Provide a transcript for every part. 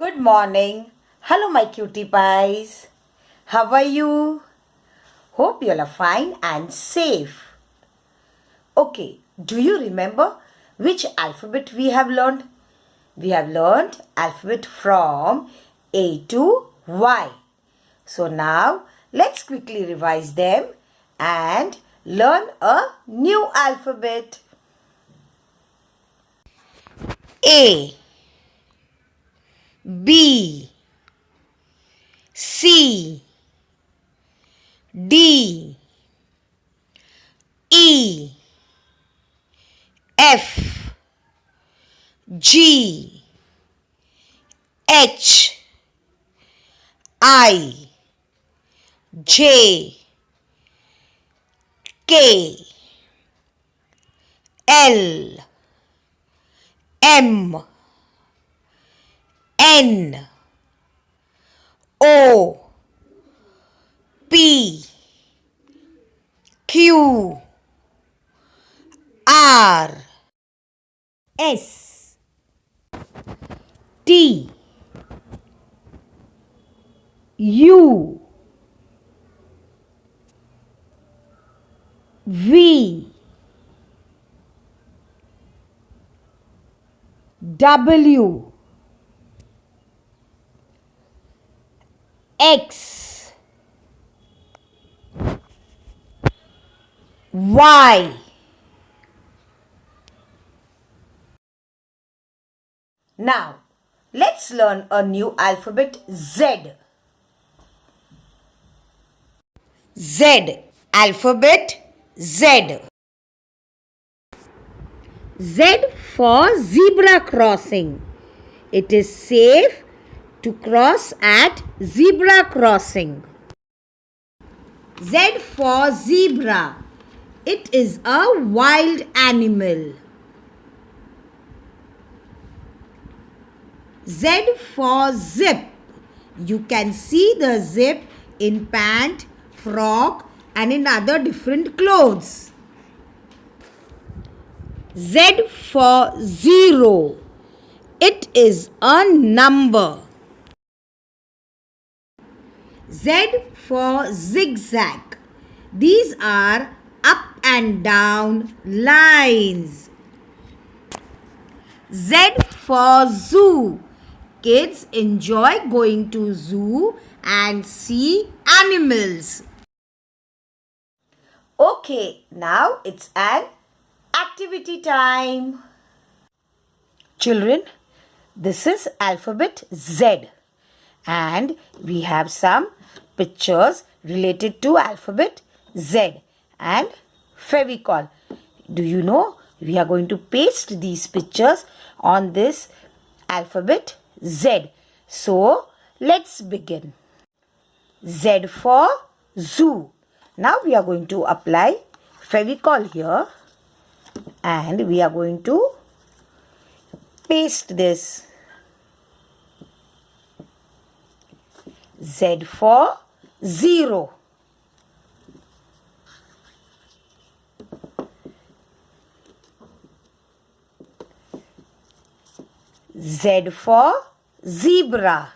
Good morning. Hello, my cutie pies. How are you? Hope you all are fine and safe. Okay, do you remember which alphabet we have learned? We have learned alphabet from A to Y. So now let's quickly revise them and learn a new alphabet. A, B, C, D, E, F, G, H, I, J, K, L, M, N, O, P, Q, R, S, T, U, V, W, X, Y. Now, let's learn a new alphabet Z. Z. Alphabet Z. Z for zebra crossing. It is safe to cross at zebra crossing. Z for zebra. It is a wild animal. Z for zip. You can see the zip in pant, frock and in other different clothes. Z for zero. It is a number. Z for zigzag. These are up and down lines. Z for zoo. Kids enjoy going to zoo and see animals. Okay, now it's an activity time. Children, this is alphabet Z and we have some pictures related to alphabet Z and Fevicol. Do you know we are going to paste these pictures on this alphabet Z. So let's begin. Z for zoo. Now we are going to apply Fevicol here and we are going to paste this. Z for zero. Z for zebra.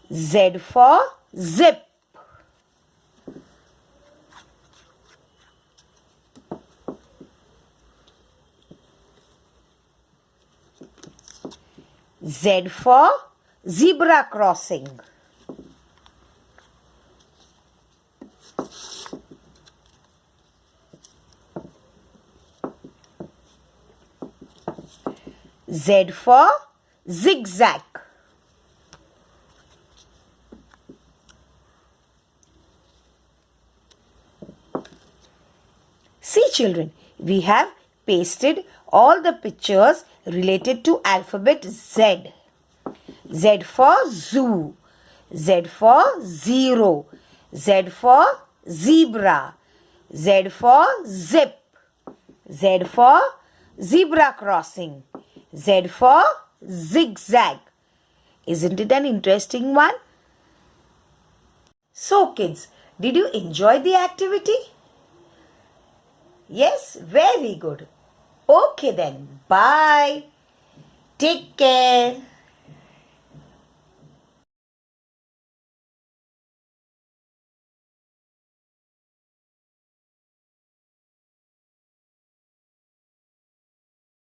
Z for zip. Z for zebra crossing. Z for zigzag. See children, we have pasted all the pictures related to alphabet Z. Z for zoo. Z for zero. Z for zebra. Z for zip. Z for zebra crossing. Z for zigzag. Isn't it an interesting one? So kids, did you enjoy the activity? Yes, very good. Okay then. Bye. Take care.